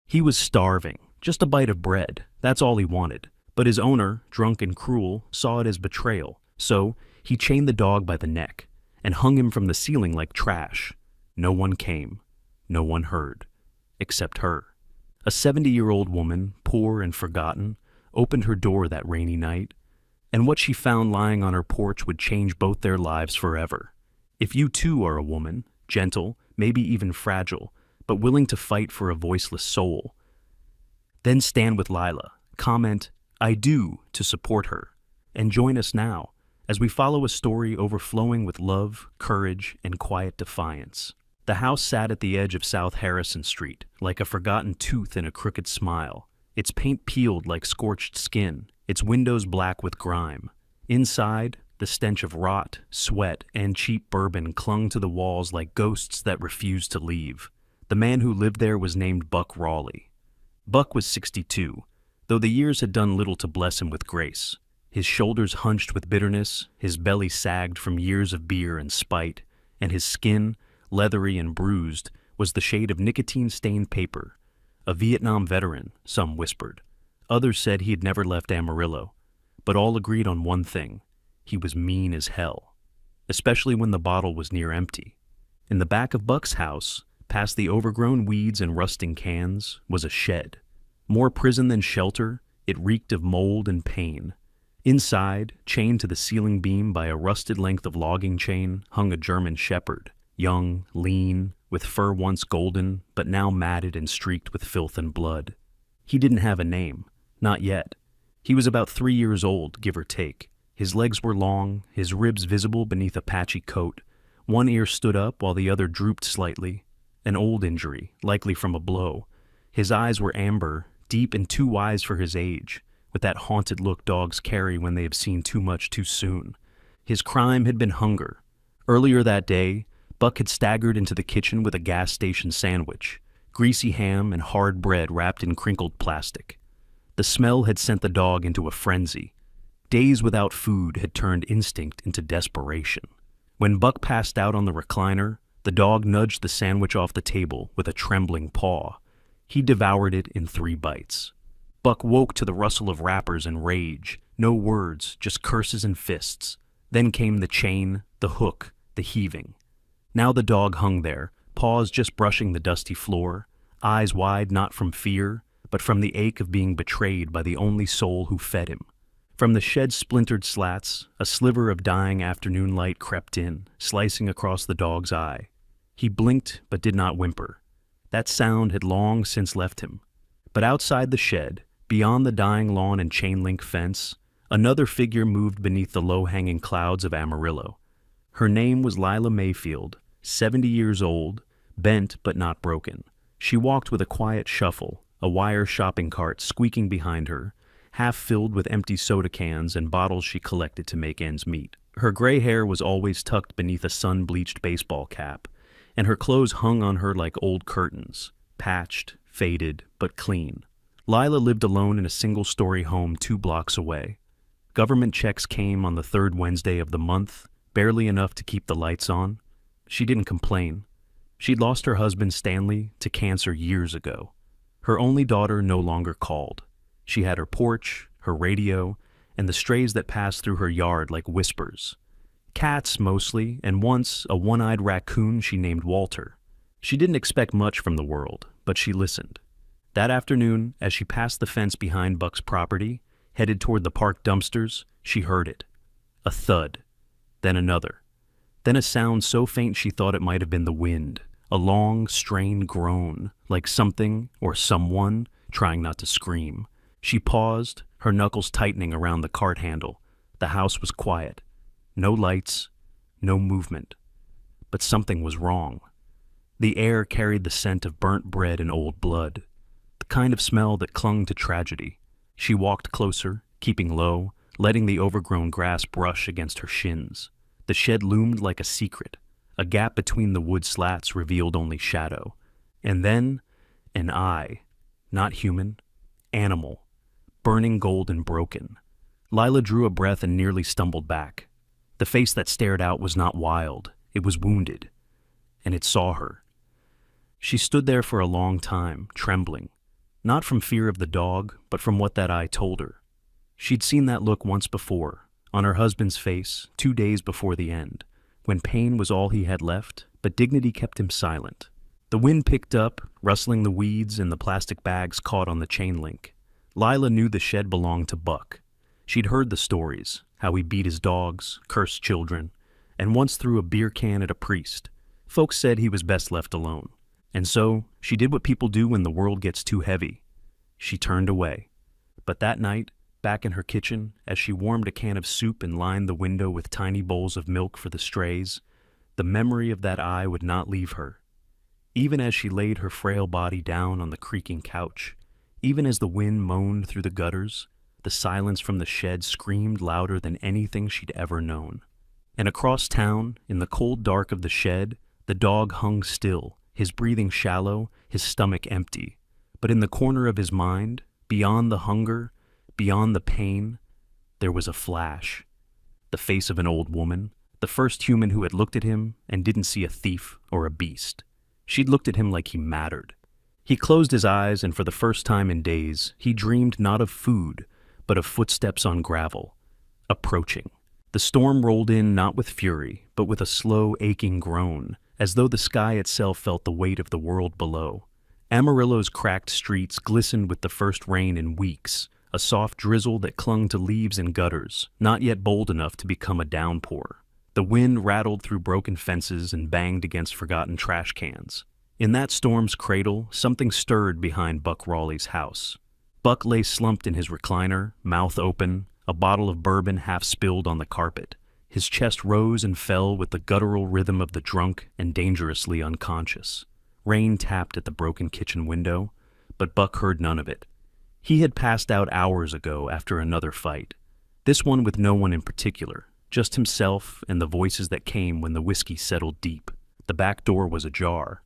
He was starving, just a bite of bread, that's all he wanted. But his owner, drunk and cruel, saw it as betrayal, so he chained the dog by the neck and hung him from the ceiling like trash. No one came, no one heard, except her. A 70-year-old woman, poor and forgotten, opened her door that rainy night, and what she found lying on her porch would change both their lives forever. If you too are a woman, gentle, maybe even fragile, but willing to fight for a voiceless soul, then stand with Lila, comment, "I do," to support her, and join us now as we follow a story overflowing with love, courage, and quiet defiance. The house sat at the edge of South Harrison Street, like a forgotten tooth in a crooked smile, its paint peeled like scorched skin, its windows black with grime. Inside, the stench of rot, sweat, and cheap bourbon clung to the walls like ghosts that refused to leave. The man who lived there was named Buck Raleigh. Buck was 62, though the years had done little to bless him with grace. His shoulders hunched with bitterness, his belly sagged from years of beer and spite, and his skin, leathery and bruised, was the shade of nicotine-stained paper. A Vietnam veteran, some whispered. Others said he had never left Amarillo, but all agreed on one thing: he was mean as hell, especially when the bottle was near empty. In the back of Buck's house, past the overgrown weeds and rusting cans, was a shed. More prison than shelter, it reeked of mold and pain. Inside, chained to the ceiling beam by a rusted length of logging chain, hung a German shepherd, young, lean, with fur once golden, but now matted and streaked with filth and blood. He didn't have a name, not yet. He was about 3 years old, give or take. His legs were long, his ribs visible beneath a patchy coat. One ear stood up while the other drooped slightly. An old injury, likely from a blow. His eyes were amber, deep and too wise for his age, with that haunted look dogs carry when they have seen too much too soon. His crime had been hunger. Earlier that day, Buck had staggered into the kitchen with a gas station sandwich, greasy ham and hard bread wrapped in crinkled plastic. The smell had sent the dog into a frenzy. Days without food had turned instinct into desperation. When Buck passed out on the recliner, the dog nudged the sandwich off the table with a trembling paw. He devoured it in 3 bites. Buck woke to the rustle of wrappers and rage. No words, just curses and fists. Then came the chain, the hook, the heaving. Now the dog hung there, paws just brushing the dusty floor, eyes wide not from fear, but from the ache of being betrayed by the only soul who fed him. From the shed's splintered slats, a sliver of dying afternoon light crept in, slicing across the dog's eye. He blinked but did not whimper. That sound had long since left him. But outside the shed, beyond the dying lawn and chain-link fence, another figure moved beneath the low-hanging clouds of Amarillo. Her name was Lila Mayfield, 70 years old, bent but not broken. She walked with a quiet shuffle, a wire shopping cart squeaking behind her, half filled with empty soda cans and bottles she collected to make ends meet. Her gray hair was always tucked beneath a sun-bleached baseball cap, and her clothes hung on her like old curtains, patched, faded, but clean. Lila lived alone in a single-story home 2 blocks away. Government checks came on the 3rd Wednesday of the month, barely enough to keep the lights on. She didn't complain. She'd lost her husband Stanley to cancer years ago. Her only daughter no longer called. She had her porch, her radio, and the strays that passed through her yard like whispers. Cats mostly, and once a one-eyed raccoon she named Walter. She didn't expect much from the world, but she listened. That afternoon, as she passed the fence behind Buck's property, headed toward the park dumpsters, she heard it. A thud. Then another. Then a sound so faint she thought it might have been the wind. A long, strained groan, like something or someone trying not to scream. She paused, her knuckles tightening around the cart handle. The house was quiet. No lights, no movement. But something was wrong. The air carried the scent of burnt bread and old blood, the kind of smell that clung to tragedy. She walked closer, keeping low, letting the overgrown grass brush against her shins. The shed loomed like a secret. A gap between the wood slats revealed only shadow. And then, an eye. Not human. Animal. Burning gold and broken. Lila drew a breath and nearly stumbled back. The face that stared out was not wild. It was wounded. And it saw her. She stood there for a long time, trembling. Not from fear of the dog, but from what that eye told her. She'd seen that look once before, on her husband's face, 2 days before the end, when pain was all he had left, but dignity kept him silent. The wind picked up, rustling the weeds and the plastic bags caught on the chain link. Lila knew the shed belonged to Buck. She'd heard the stories, how he beat his dogs, cursed children, and once threw a beer can at a priest. Folks said he was best left alone. And so, she did what people do when the world gets too heavy. She turned away. But that night, back in her kitchen, as she warmed a can of soup and lined the window with tiny bowls of milk for the strays, the memory of that eye would not leave her. Even as she laid her frail body down on the creaking couch, even as the wind moaned through the gutters, the silence from the shed screamed louder than anything she'd ever known. And across town, in the cold dark of the shed, the dog hung still, his breathing shallow, his stomach empty. But in the corner of his mind, beyond the hunger, beyond the pain, there was a flash. The face of an old woman, the first human who had looked at him and didn't see a thief or a beast. She'd looked at him like he mattered. He closed his eyes, and for the first time in days, he dreamed not of food, but of footsteps on gravel, approaching. The storm rolled in not with fury, but with a slow, aching groan, as though the sky itself felt the weight of the world below. Amarillo's cracked streets glistened with the first rain in weeks, a soft drizzle that clung to leaves and gutters, not yet bold enough to become a downpour. The wind rattled through broken fences and banged against forgotten trash cans. In that storm's cradle, something stirred behind Buck Rawley's house. Buck lay slumped in his recliner, mouth open, a bottle of bourbon half spilled on the carpet. His chest rose and fell with the guttural rhythm of the drunk and dangerously unconscious. Rain tapped at the broken kitchen window, but Buck heard none of it. He had passed out hours ago after another fight. This one with no one in particular, just himself and the voices that came when the whiskey settled deep. The back door was ajar.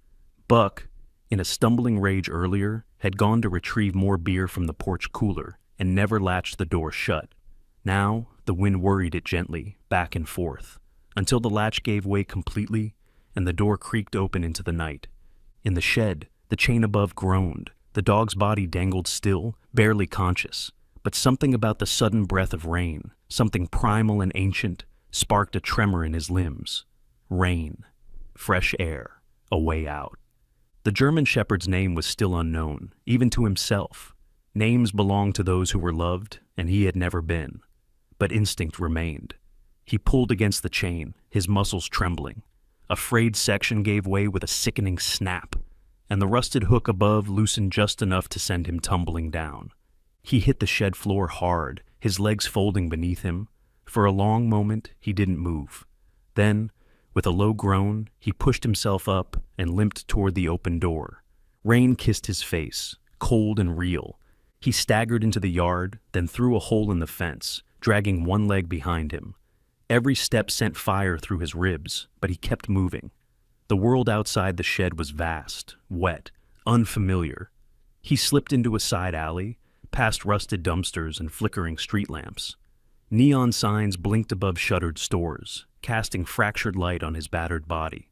Buck, in a stumbling rage earlier, had gone to retrieve more beer from the porch cooler and never latched the door shut. Now, the wind worried it gently, back and forth, until the latch gave way completely and the door creaked open into the night. In the shed, the chain above groaned. The dog's body dangled still, barely conscious, but something about the sudden breath of rain, something primal and ancient, sparked a tremor in his limbs. Rain. Fresh air. A way out. The German shepherd's name was still unknown, even to himself. Names belonged to those who were loved, and he had never been. But instinct remained. He pulled against the chain, his muscles trembling. A frayed section gave way with a sickening snap, and the rusted hook above loosened just enough to send him tumbling down. He hit the shed floor hard, his legs folding beneath him. For a long moment, he didn't move. Then, with a low groan, he pushed himself up and limped toward the open door. Rain kissed his face, cold and real. He staggered into the yard, then through a hole in the fence, dragging one leg behind him. Every step sent fire through his ribs, but he kept moving. The world outside the shed was vast, wet, unfamiliar. He slipped into a side alley, past rusted dumpsters and flickering street lamps. Neon signs blinked above shuttered stores, casting fractured light on his battered body.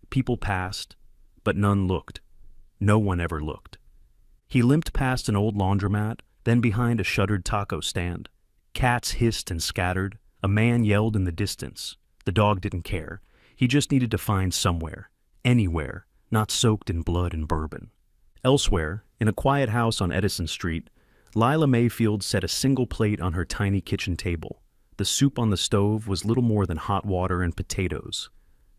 People passed, but none looked. No one ever looked. He limped past an old laundromat, then behind a shuttered taco stand. Cats hissed and scattered. A man yelled in the distance. The dog didn't care. He just needed to find somewhere, anywhere, not soaked in blood and bourbon. Elsewhere, in a quiet house on Edison Street, Lila Mayfield set a single plate on her tiny kitchen table. The soup on the stove was little more than hot water and potatoes.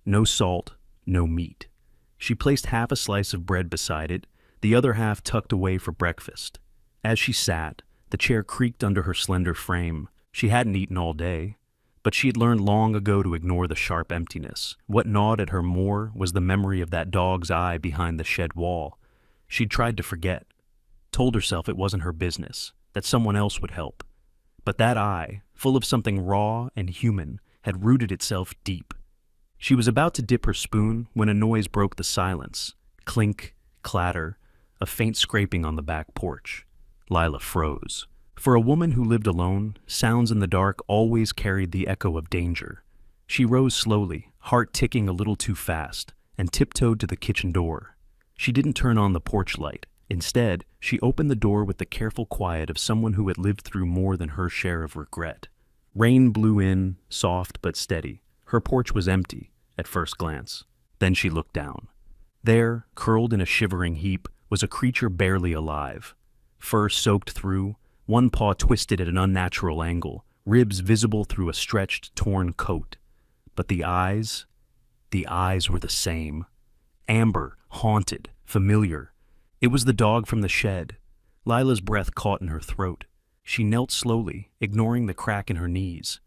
No salt, no meat. She placed half a slice of bread beside it, the other half tucked away for breakfast. As she sat, the chair creaked under her slender frame. She hadn't eaten all day, but she had learned long ago to ignore the sharp emptiness. What gnawed at her more was the memory of that dog's eye behind the shed wall. She'd tried to forget, told herself it wasn't her business, that someone else would help. But that eye, full of something raw and human, had rooted itself deep. She was about to dip her spoon when a noise broke the silence. Clink, clatter, a faint scraping on the back porch. Lila froze. For a woman who lived alone, sounds in the dark always carried the echo of danger. She rose slowly, heart ticking a little too fast, and tiptoed to the kitchen door. She didn't turn on the porch light. Instead, she opened the door with the careful quiet of someone who had lived through more than her share of regret. Rain blew in, soft but steady. Her porch was empty, at first glance. Then she looked down. There, curled in a shivering heap, was a creature barely alive. Fur soaked through, one paw twisted at an unnatural angle, ribs visible through a stretched, torn coat. But the eyes were the same. Amber, haunted, familiar. It was the dog from the shed. Lila's breath caught in her throat. She knelt slowly, ignoring the crack in her knees.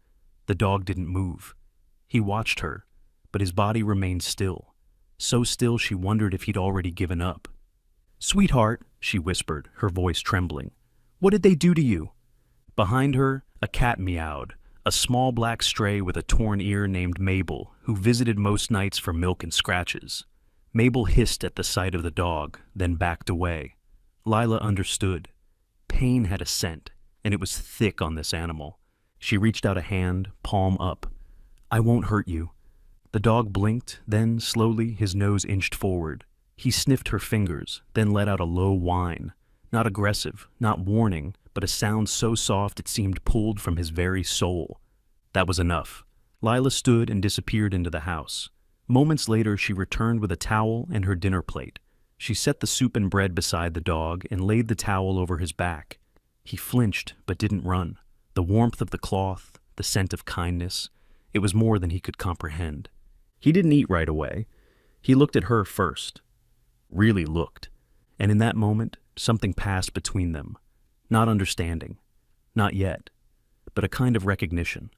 The dog didn't move. He watched her, but his body remained still. So still she wondered if he'd already given up. "Sweetheart," she whispered, her voice trembling. "What did they do to you?" Behind her, a cat meowed, a small black stray with a torn ear named Mabel, who visited most nights for milk and scratches. Mabel hissed at the sight of the dog, then backed away. Lila understood. Pain had a scent, and it was thick on this animal. She reached out a hand, palm up. "I won't hurt you." The dog blinked, then, slowly, his nose inched forward. He sniffed her fingers, then let out a low whine. Not aggressive, not warning, but a sound so soft it seemed pulled from his very soul. That was enough. Lila stood and disappeared into the house. Moments later, she returned with a towel and her dinner plate. She set the soup and bread beside the dog and laid the towel over his back. He flinched, but didn't run. The warmth of the cloth, the scent of kindness, it was more than he could comprehend. He didn't eat right away. He looked at her first. Really looked. And in that moment, something passed between them. Not understanding. Not yet. But a kind of recognition.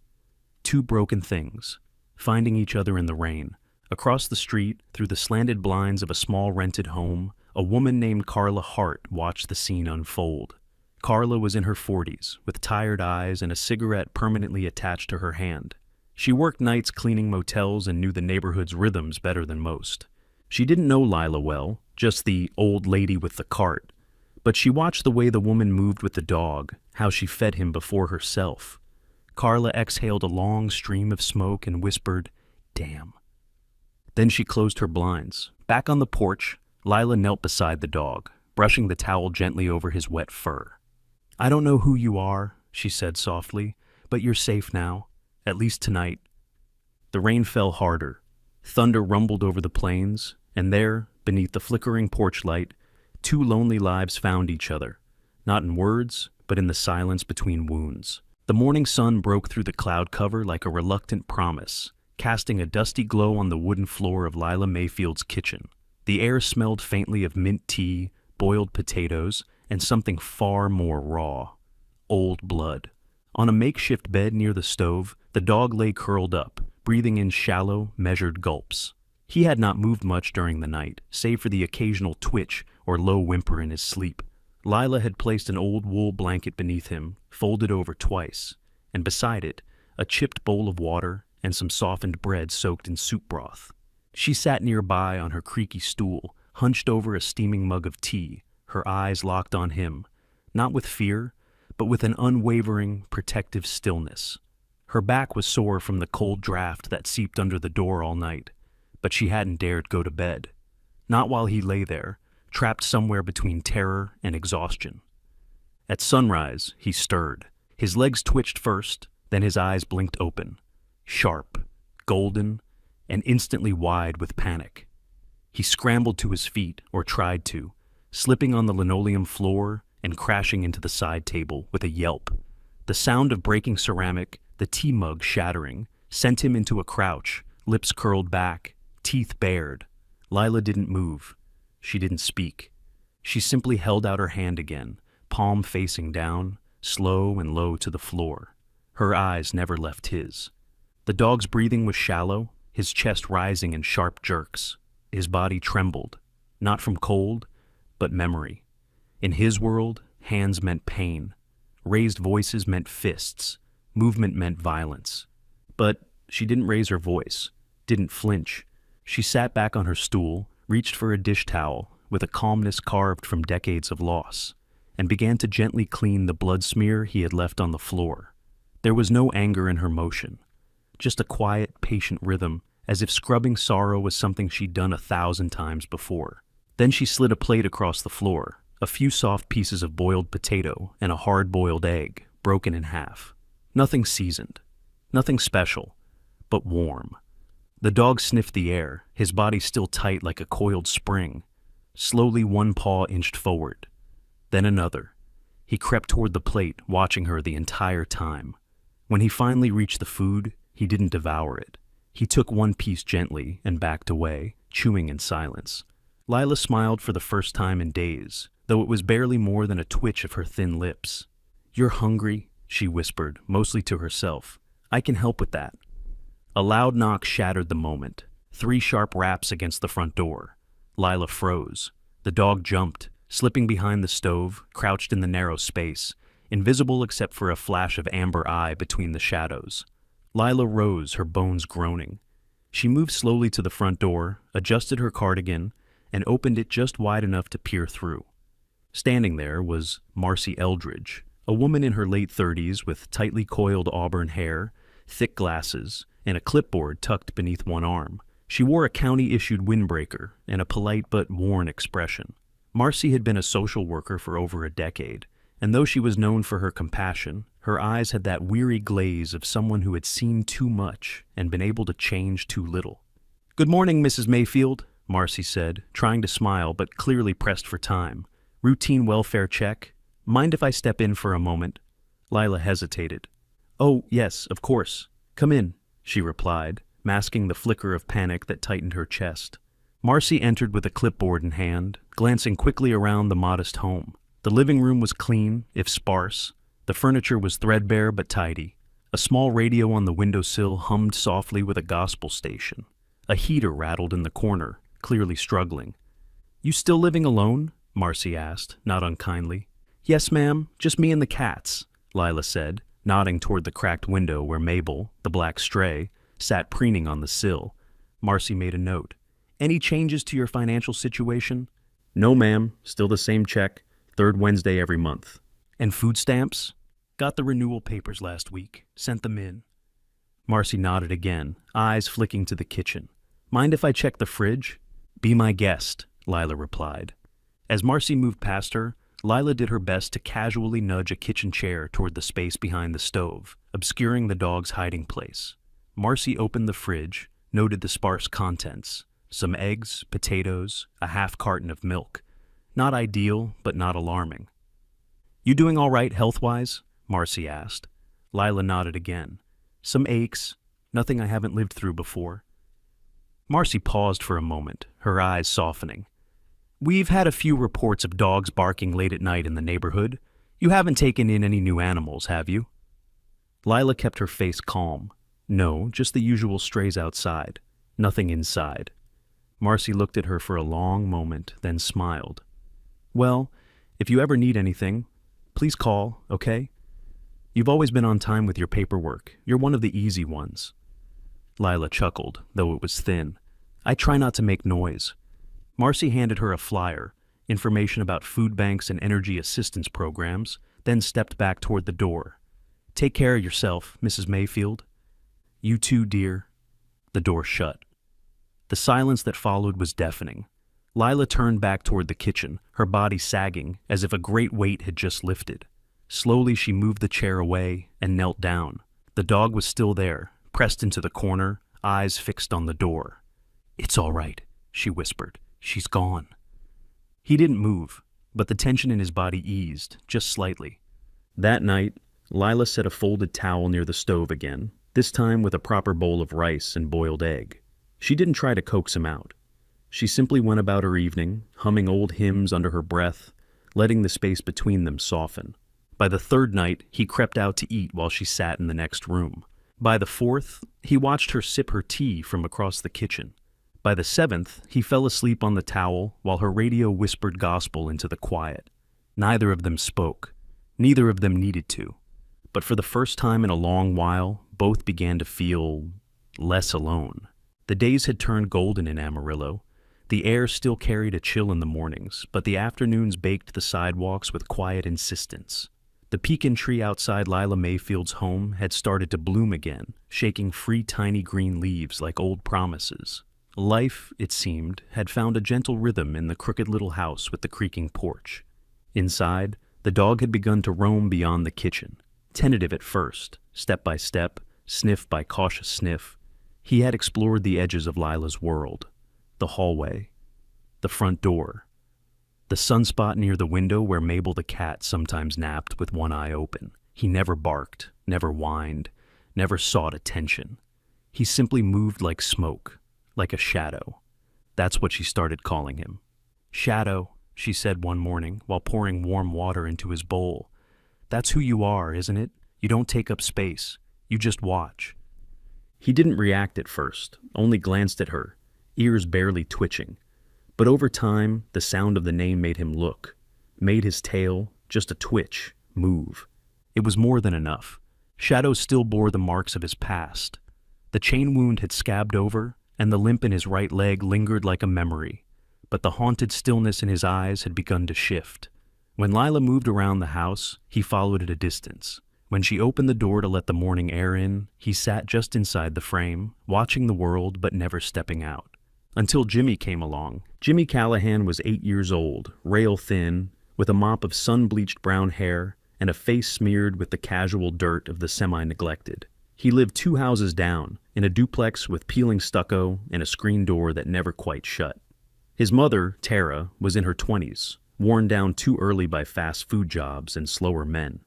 Two broken things, finding each other in the rain. Across the street, through the slanted blinds of a small rented home, a woman named Carla Hart watched the scene unfold. Carla was in her 40s, with tired eyes and a cigarette permanently attached to her hand. She worked nights cleaning motels and knew the neighborhood's rhythms better than most. She didn't know Lila well, just the old lady with the cart. But she watched the way the woman moved with the dog, how she fed him before herself. Carla exhaled a long stream of smoke and whispered, "Damn." Then she closed her blinds. Back on the porch, Lila knelt beside the dog, brushing the towel gently over his wet fur. "I don't know who you are," she said softly, "but you're safe now, at least tonight." The rain fell harder. Thunder rumbled over the plains, and there, beneath the flickering porch light, two lonely lives found each other, not in words, but in the silence between wounds. The morning sun broke through the cloud cover like a reluctant promise, casting a dusty glow on the wooden floor of Lila Mayfield's kitchen. The air smelled faintly of mint tea, boiled potatoes, and something far more raw. Old blood. On a makeshift bed near the stove, the dog lay curled up, breathing in shallow, measured gulps. He had not moved much during the night, save for the occasional twitch or low whimper in his sleep. Lila had placed an old wool blanket beneath him, folded over twice, and beside it, a chipped bowl of water and some softened bread soaked in soup broth. She sat nearby on her creaky stool, hunched over a steaming mug of tea, her eyes locked on him, not with fear, but with an unwavering, protective stillness. Her back was sore from the cold draft that seeped under the door all night, but she hadn't dared go to bed. Not while he lay there, trapped somewhere between terror and exhaustion. At sunrise, he stirred. His legs twitched first, then his eyes blinked open, sharp, golden, and instantly wide with panic. He scrambled to his feet, or tried to, slipping on the linoleum floor and crashing into the side table with a yelp. The sound of breaking ceramic, the tea mug shattering, sent him into a crouch, lips curled back, teeth bared. Lila didn't move. She didn't speak. She simply held out her hand again, palm facing down, slow and low to the floor. Her eyes never left his. The dog's breathing was shallow, his chest rising in sharp jerks. His body trembled, not from cold, but memory. In his world, hands meant pain. Raised voices meant fists. Movement meant violence. But she didn't raise her voice, didn't flinch. She sat back on her stool, reached for a dish towel with a calmness carved from decades of loss, and began to gently clean the blood smear he had left on the floor. There was no anger in her motion, just a quiet, patient rhythm, as if scrubbing sorrow was something she'd done 1,000 times before. Then she slid a plate across the floor, a few soft pieces of boiled potato, and a hard-boiled egg, broken in half. Nothing seasoned, nothing special, but warm. The dog sniffed the air, his body still tight like a coiled spring. Slowly one paw inched forward, then another. He crept toward the plate, watching her the entire time. When he finally reached the food, he didn't devour it. He took one piece gently and backed away, chewing in silence. Lila smiled for the first time in days, though it was barely more than a twitch of her thin lips. "You're hungry," she whispered, mostly to herself. "I can help with that." A loud knock shattered the moment. 3 sharp raps against the front door. Lila froze. The dog jumped, slipping behind the stove, crouched in the narrow space, invisible except for a flash of amber eye between the shadows. Lila rose, her bones groaning. She moved slowly to the front door, adjusted her cardigan, and opened it just wide enough to peer through. Standing there was Marcy Eldridge, a woman in her late 30s with tightly coiled auburn hair, thick glasses, and a clipboard tucked beneath one arm. She wore a county-issued windbreaker and a polite but worn expression. Marcy had been a social worker for over a decade, and though she was known for her compassion, her eyes had that weary glaze of someone who had seen too much and been able to change too little. "Good morning, Mrs. Mayfield," Marcy said, trying to smile but clearly pressed for time. "Routine welfare check. Mind if I step in for a moment?" Lila hesitated. "Oh, yes, of course. Come in," she replied, masking the flicker of panic that tightened her chest. Marcy entered with a clipboard in hand, glancing quickly around the modest home. The living room was clean, if sparse. The furniture was threadbare but tidy. A small radio on the windowsill hummed softly with a gospel station. A heater rattled in the corner, clearly struggling. "You still living alone?" Marcy asked, not unkindly. "Yes, ma'am, just me and the cats," Lila said, nodding toward the cracked window where Mabel, the black stray, sat preening on the sill. Marcy made a note. "Any changes to your financial situation?" "No, ma'am, still the same check, 3rd Wednesday every month." "And food stamps?" "Got the renewal papers last week, sent them in." Marcy nodded again, eyes flicking to the kitchen. "Mind if I check the fridge?" "Be my guest," Lila replied. As Marcy moved past her, Lila did her best to casually nudge a kitchen chair toward the space behind the stove, obscuring the dog's hiding place. Marcy opened the fridge, noted the sparse contents. Some eggs, potatoes, a half carton of milk. Not ideal, but not alarming. "You doing all right health-wise?" Marcy asked. Lila nodded again. "Some aches, nothing I haven't lived through before." Marcy paused for a moment, her eyes softening. "We've had a few reports of dogs barking late at night in the neighborhood. You haven't taken in any new animals, have you?" Lila kept her face calm. "No, just the usual strays outside. Nothing inside." Marcy looked at her for a long moment, then smiled. "Well, if you ever need anything, please call, okay? You've always been on time with your paperwork. You're one of the easy ones." Lila chuckled, though it was thin. "I try not to make noise." Marcy handed her a flyer, information about food banks and energy assistance programs, then stepped back toward the door. "Take care of yourself, Mrs. Mayfield." "You too, dear." The door shut. The silence that followed was deafening. Lila turned back toward the kitchen, her body sagging as if a great weight had just lifted. Slowly she moved the chair away and knelt down. The dog was still there, pressed into the corner, eyes fixed on the door. "It's all right," she whispered. "She's gone." He didn't move, but the tension in his body eased, just slightly. That night, Lila set a folded towel near the stove again, this time with a proper bowl of rice and boiled egg. She didn't try to coax him out. She simply went about her evening, humming old hymns under her breath, letting the space between them soften. By the 3rd night, he crept out to eat while she sat in the next room. By the 4th, he watched her sip her tea from across the kitchen. By the 7th, he fell asleep on the towel while her radio whispered gospel into the quiet. Neither of them spoke. Neither of them needed to. But for the first time in a long while, both began to feel less alone. The days had turned golden in Amarillo. The air still carried a chill in the mornings, but the afternoons baked the sidewalks with quiet insistence. The pecan tree outside Lila Mayfield's home had started to bloom again, shaking free tiny green leaves like old promises. Life, it seemed, had found a gentle rhythm in the crooked little house with the creaking porch. Inside, the dog had begun to roam beyond the kitchen. Tentative at first, step by step, sniff by cautious sniff, he had explored the edges of Lila's world. The hallway, the front door, the sunspot near the window where Mabel the cat sometimes napped with one eye open. He never barked, never whined, never sought attention. He simply moved like smoke, like a shadow. That's what she started calling him. "Shadow," she said one morning while pouring warm water into his bowl. "That's who you are, isn't it? You don't take up space. You just watch." He didn't react at first, only glanced at her, ears barely twitching. But over time, the sound of the name made him look, made his tail, just a twitch, move. It was more than enough. Shadow still bore the marks of his past. The chain wound had scabbed over, and the limp in his right leg lingered like a memory. But the haunted stillness in his eyes had begun to shift. When Lila moved around the house, he followed at a distance. When she opened the door to let the morning air in, he sat just inside the frame, watching the world but never stepping out. Until Jimmy came along. Jimmy Callahan was 8 years old, rail-thin, with a mop of sun-bleached brown hair and a face smeared with the casual dirt of the semi-neglected. He lived 2 houses down, in a duplex with peeling stucco and a screen door that never quite shut. His mother, Tara, was in her 20s, worn down too early by fast food jobs and slower men.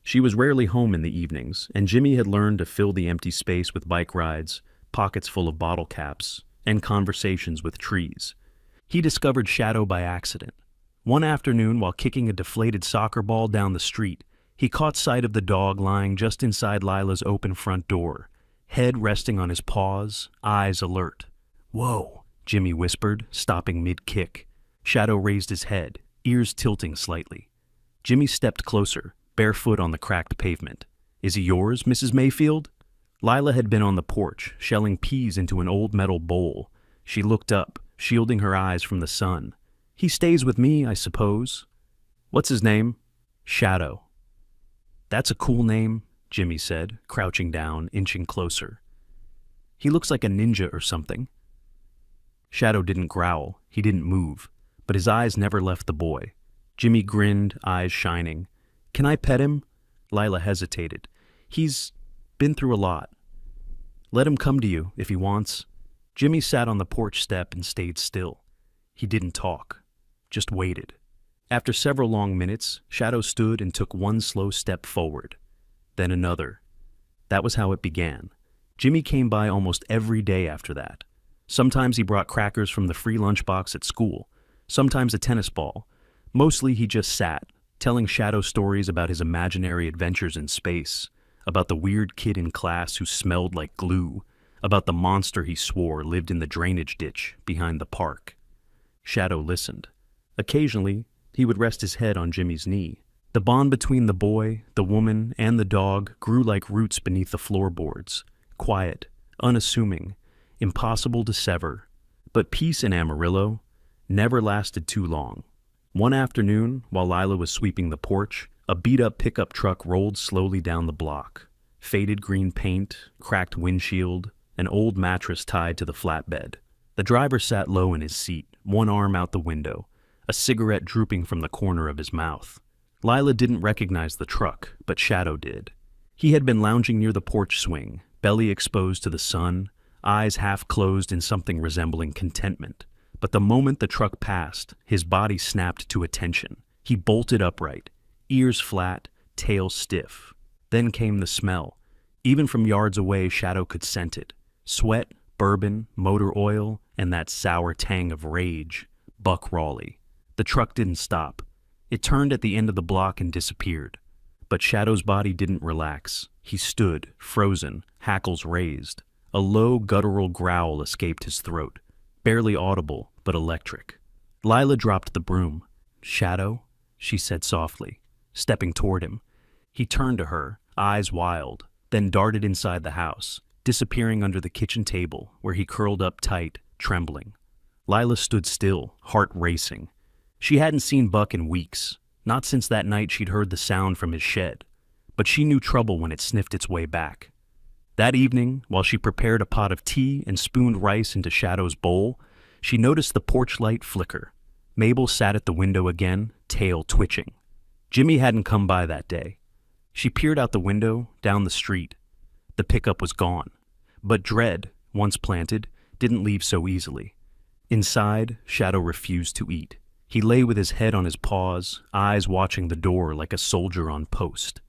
She was rarely home in the evenings, and Jimmy had learned to fill the empty space with bike rides, pockets full of bottle caps, and conversations with trees. He discovered Shadow by accident. One afternoon, while kicking a deflated soccer ball down the street, he caught sight of the dog lying just inside Lila's open front door, head resting on his paws, eyes alert. "Whoa," Jimmy whispered, stopping mid-kick. Shadow raised his head, ears tilting slightly. Jimmy stepped closer, barefoot on the cracked pavement. "Is he yours, Mrs. Mayfield?" Lila had been on the porch, shelling peas into an old metal bowl. She looked up, shielding her eyes from the sun. "He stays with me, I suppose." "What's his name?" "Shadow." "That's a cool name," Jimmy said, crouching down, inching closer. "He looks like a ninja or something." Shadow didn't growl, he didn't move, but his eyes never left the boy. Jimmy grinned, eyes shining. "Can I pet him?" Lila hesitated. "He's been through a lot." "Let him come to you, if he wants." Jimmy sat on the porch step and stayed still. He didn't talk, just waited. After several long minutes, Shadow stood and took one slow step forward, then another. That was how it began. Jimmy came by almost every day after that. Sometimes he brought crackers from the free lunchbox at school, sometimes a tennis ball. Mostly he just sat, telling Shadow stories about his imaginary adventures in space, about the weird kid in class who smelled like glue, about the monster he swore lived in the drainage ditch behind the park. Shadow listened. Occasionally, he would rest his head on Jimmy's knee. The bond between the boy, the woman, and the dog grew like roots beneath the floorboards, quiet, unassuming, impossible to sever. But peace in Amarillo never lasted too long. One afternoon, while Lila was sweeping the porch, a beat-up pickup truck rolled slowly down the block. Faded green paint, cracked windshield, an old mattress tied to the flatbed. The driver sat low in his seat, one arm out the window, a cigarette drooping from the corner of his mouth. Lila didn't recognize the truck, but Shadow did. He had been lounging near the porch swing, belly exposed to the sun, eyes half closed in something resembling contentment. But the moment the truck passed, his body snapped to attention. He bolted upright, ears flat, tail stiff. Then came the smell. Even from yards away, Shadow could scent it. Sweat, bourbon, motor oil, and that sour tang of rage. Buck Raleigh. The truck didn't stop. It turned at the end of the block and disappeared. But Shadow's body didn't relax. He stood, frozen, hackles raised. A low, guttural growl escaped his throat. Barely audible, but electric. Lila dropped the broom. "Shadow?" she said softly, stepping toward him. He turned to her, eyes wild, then darted inside the house, disappearing under the kitchen table, where he curled up tight, trembling. Lila stood still, heart racing. She hadn't seen Buck in weeks, not since that night she'd heard the sound from his shed. But she knew trouble when it sniffed its way back. That evening, while she prepared a pot of tea and spooned rice into Shadow's bowl, she noticed the porch light flicker. Mabel sat at the window again, tail twitching. Jimmy hadn't come by that day. She peered out the window, down the street. The pickup was gone. But dread, once planted, didn't leave so easily. Inside, Shadow refused to eat. He lay with his head on his paws, eyes watching the door like a soldier on post.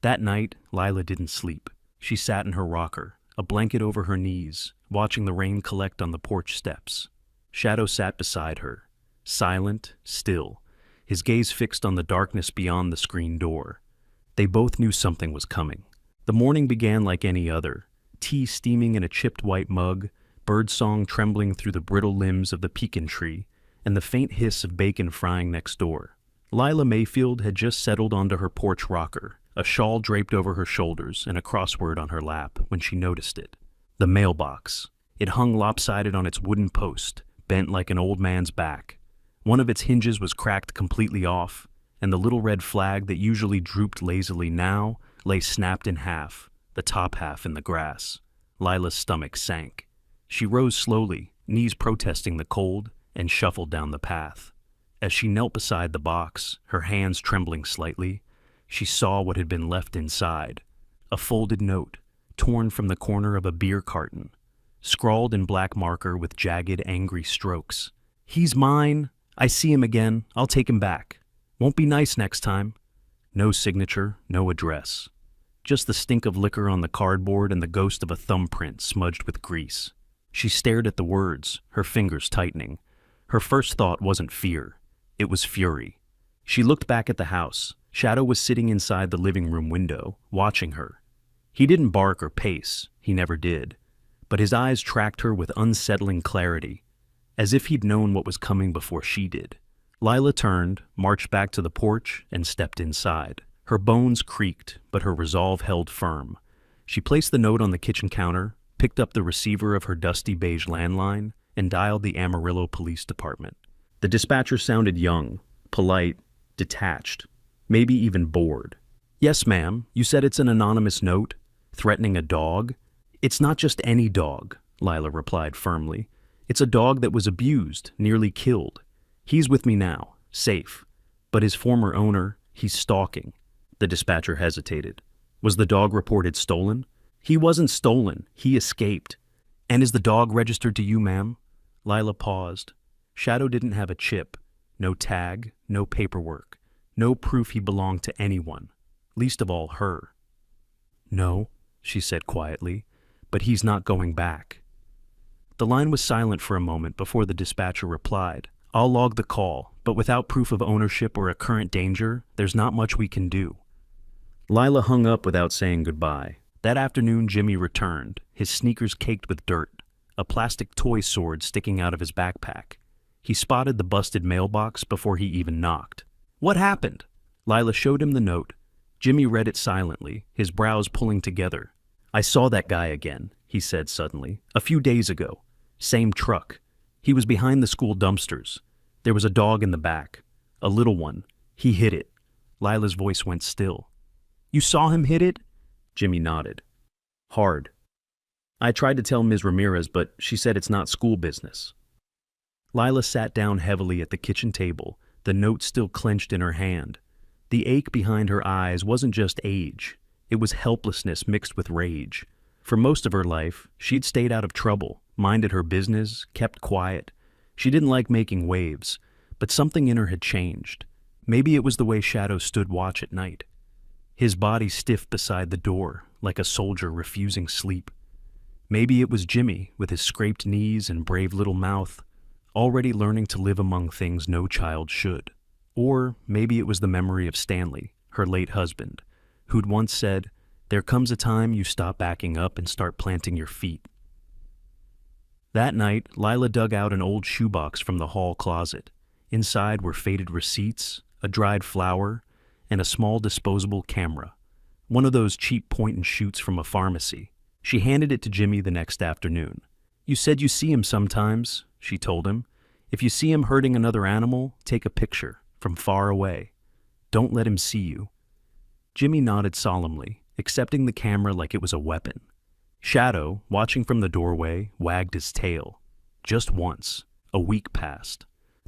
That night, Lila didn't sleep. She sat in her rocker, a blanket over her knees, watching the rain collect on the porch steps. Shadow sat beside her, silent, still, his gaze fixed on the darkness beyond the screen door. They both knew something was coming. The morning began like any other, tea steaming in a chipped white mug, birdsong trembling through the brittle limbs of the pecan tree, and the faint hiss of bacon frying next door. Lila Mayfield had just settled onto her porch rocker, a shawl draped over her shoulders and a crossword on her lap, when she noticed it. The mailbox. It hung lopsided on its wooden post, bent like an old man's back. One of its hinges was cracked completely off, and the little red flag that usually drooped lazily now lay snapped in half, the top half in the grass. Lila's stomach sank. She rose slowly, knees protesting the cold, and shuffled down the path. As she knelt beside the box, her hands trembling slightly, she saw what had been left inside. A folded note, torn from the corner of a beer carton, scrawled in black marker with jagged, angry strokes. "He's mine. I see him again. I'll take him back. Won't be nice next time." No signature, no address. Just the stink of liquor on the cardboard and the ghost of a thumbprint smudged with grease. She stared at the words, her fingers tightening. Her first thought wasn't fear. It was fury. She looked back at the house. Shadow was sitting inside the living room window, watching her. He didn't bark or pace. He never did. But his eyes tracked her with unsettling clarity, as if he'd known what was coming before she did. Lila turned, marched back to the porch, and stepped inside. Her bones creaked, but her resolve held firm. She placed the note on the kitchen counter, picked up the receiver of her dusty beige landline, and dialed the Amarillo Police Department. The dispatcher sounded young, polite, detached, maybe even bored. "Yes, ma'am, you said it's an anonymous note, threatening a dog?" "It's not just any dog," Lila replied firmly. "It's a dog that was abused, nearly killed. He's with me now, safe. But his former owner, he's stalking." The dispatcher hesitated. "Was the dog reported stolen?" "He wasn't stolen. He escaped." "And is the dog registered to you, ma'am?" Lila paused. Shadow didn't have a chip, no tag, no paperwork, no proof he belonged to anyone, least of all her. "No," she said quietly, "but he's not going back." The line was silent for a moment before the dispatcher replied. "I'll log the call, but without proof of ownership or a current danger, there's not much we can do." Lila hung up without saying goodbye. That afternoon, Jimmy returned, his sneakers caked with dirt, a plastic toy sword sticking out of his backpack. He spotted the busted mailbox before he even knocked. "What happened?" Lila showed him the note. Jimmy read it silently, his brows pulling together. "I saw that guy again," he said suddenly, "a few days ago. Same truck. He was behind the school dumpsters. There was a dog in the back. A little one. He hit it." Lila's voice went still. "You saw him hit it?" Jimmy nodded. "Hard. I tried to tell Ms. Ramirez, but she said it's not school business." Lila sat down heavily at the kitchen table, the note still clenched in her hand. The ache behind her eyes wasn't just age. It was helplessness mixed with rage. For most of her life, she'd stayed out of trouble, minded her business, kept quiet. She didn't like making waves, but something in her had changed. Maybe it was the way Shadow stood watch at night. His body stiff beside the door, like a soldier refusing sleep. Maybe it was Jimmy, with his scraped knees and brave little mouth, already learning to live among things no child should. Or maybe it was the memory of Stanley, her late husband, who'd once said, "There comes a time you stop backing up and start planting your feet." That night, Lila dug out an old shoebox from the hall closet. Inside were faded receipts, a dried flower, and a small disposable camera, one of those cheap point-and-shoots from a pharmacy. She handed it to Jimmy the next afternoon. "You said you see him sometimes," she told him. "If you see him hurting another animal, take a picture, from far away. Don't let him see you." Jimmy nodded solemnly, accepting the camera like it was a weapon. Shadow, watching from the doorway, wagged his tail. Just once. A week passed.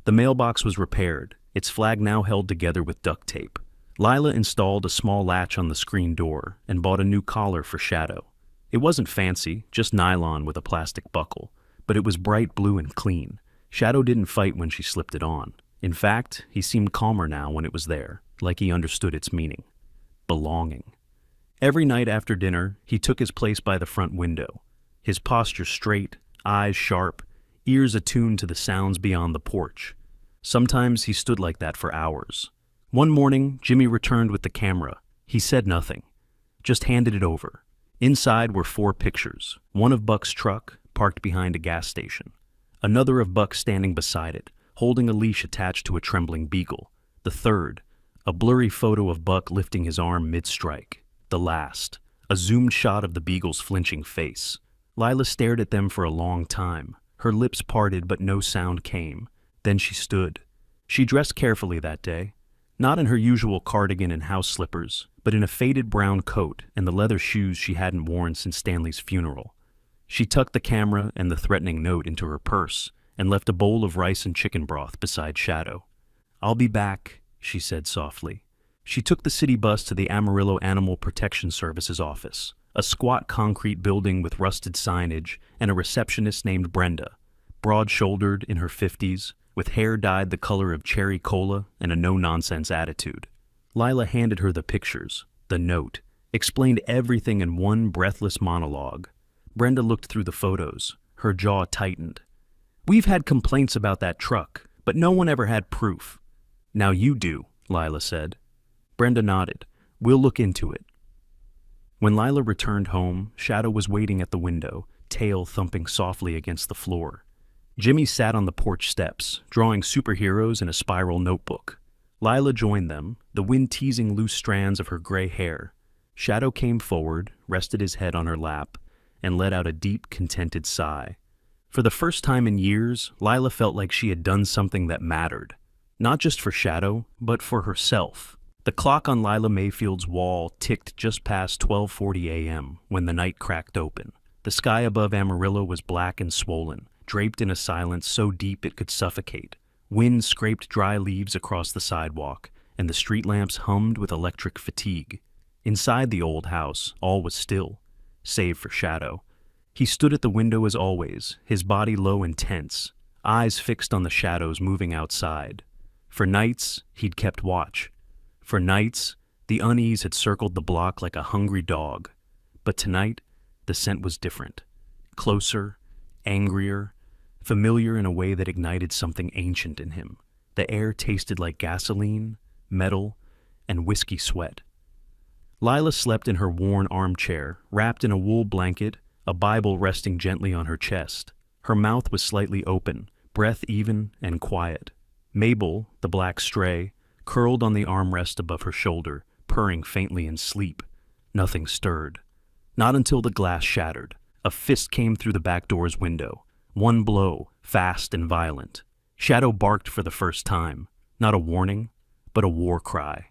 The mailbox was repaired, its flag now held together with duct tape. Lila installed a small latch on the screen door and bought a new collar for Shadow. It wasn't fancy, just nylon with a plastic buckle, but it was bright blue and clean. Shadow didn't fight when she slipped it on. In fact, he seemed calmer now when it was there, like he understood its meaning. Belonging. Every night after dinner, he took his place by the front window, his posture straight, eyes sharp, ears attuned to the sounds beyond the porch. Sometimes he stood like that for hours. One morning, Jimmy returned with the camera. He said nothing, just handed it over. Inside were 4 pictures, one of Buck's truck, parked behind a gas station. Another of Buck standing beside it, holding a leash attached to a trembling beagle. The third, a blurry photo of Buck lifting his arm mid-strike. The last, a zoomed shot of the beagle's flinching face. Lila stared at them for a long time. Her lips parted, but no sound came. Then she stood. She dressed carefully that day, not in her usual cardigan and house slippers, but in a faded brown coat and the leather shoes she hadn't worn since Stanley's funeral. She tucked the camera and the threatening note into her purse and left a bowl of rice and chicken broth beside Shadow. "I'll be back," she said softly. She took the city bus to the Amarillo Animal Protection Service's office, a squat concrete building with rusted signage and a receptionist named Brenda, broad-shouldered in her 50s, with hair dyed the color of cherry cola and a no-nonsense attitude. Lila handed her the pictures, the note, explained everything in one breathless monologue. Brenda looked through the photos, her jaw tightened. "We've had complaints about that truck, but no one ever had proof." "Now you do," Lila said. Brenda nodded. "We'll look into it." When Lila returned home, Shadow was waiting at the window, tail thumping softly against the floor. Jimmy sat on the porch steps, drawing superheroes in a spiral notebook. Lila joined them, the wind teasing loose strands of her gray hair. Shadow came forward, rested his head on her lap, and let out a deep, contented sigh. For the first time in years, Lila felt like she had done something that mattered. Not just for Shadow, but for herself. The clock on Lila Mayfield's wall ticked just past 12:40 a.m. when the night cracked open. The sky above Amarillo was black and swollen, draped in a silence so deep it could suffocate. Wind scraped dry leaves across the sidewalk, and the street lamps hummed with electric fatigue. Inside the old house, all was still, save for Shadow. He stood at the window as always, his body low and tense, eyes fixed on the shadows moving outside. For nights, he'd kept watch. For nights, the unease had circled the block like a hungry dog. But tonight, the scent was different. Closer, angrier, familiar in a way that ignited something ancient in him. The air tasted like gasoline, metal, and whiskey sweat. Lila slept in her worn armchair, wrapped in a wool blanket, a Bible resting gently on her chest. Her mouth was slightly open, breath even and quiet. Mabel, the black stray, curled on the armrest above her shoulder, purring faintly in sleep. Nothing stirred. Not until the glass shattered. A fist came through the back door's window. One blow, fast and violent. Shadow barked for the first time. Not a warning, but a war cry.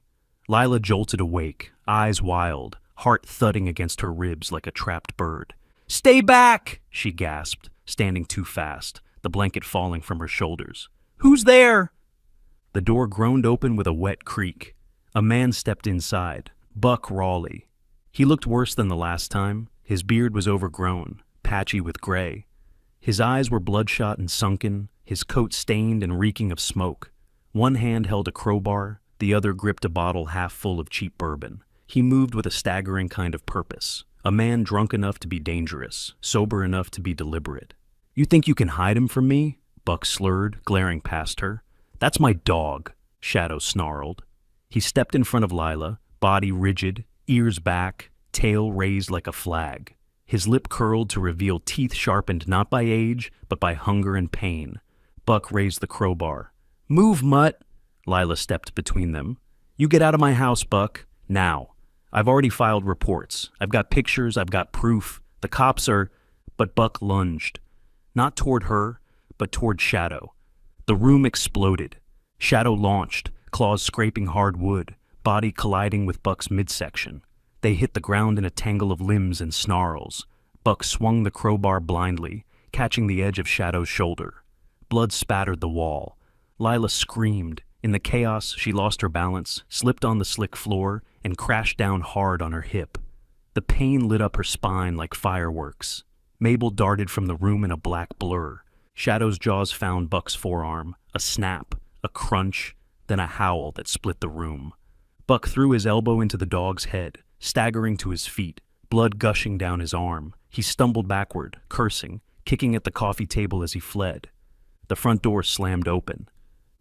Lila jolted awake, eyes wild, heart thudding against her ribs like a trapped bird. "Stay back!" she gasped, standing too fast, the blanket falling from her shoulders. "Who's there?" The door groaned open with a wet creak. A man stepped inside, Buck Raleigh. He looked worse than the last time. His beard was overgrown, patchy with gray. His eyes were bloodshot and sunken, his coat stained and reeking of smoke. One hand held a crowbar, the other gripped a bottle half full of cheap bourbon. He moved with a staggering kind of purpose. A man drunk enough to be dangerous, sober enough to be deliberate. "You think you can hide him from me?" Buck slurred, glaring past her. "That's my dog," Shadow snarled. He stepped in front of Lila, body rigid, ears back, tail raised like a flag. His lip curled to reveal teeth sharpened not by age, but by hunger and pain. Buck raised the crowbar. "Move, mutt!" Lila stepped between them. "You get out of my house, Buck. Now. I've already filed reports. I've got pictures, I've got proof. The cops are—" But Buck lunged. Not toward her, but toward Shadow. The room exploded. Shadow launched, claws scraping hard wood, body colliding with Buck's midsection. They hit the ground in a tangle of limbs and snarls. Buck swung the crowbar blindly, catching the edge of Shadow's shoulder. Blood spattered the wall. Lila screamed. In the chaos, she lost her balance, slipped on the slick floor, and crashed down hard on her hip. The pain lit up her spine like fireworks. Mabel darted from the room in a black blur. Shadow's jaws found Buck's forearm, a snap, a crunch, then a howl that split the room. Buck threw his elbow into the dog's head, staggering to his feet, blood gushing down his arm. He stumbled backward, cursing, kicking at the coffee table as he fled. The front door slammed open.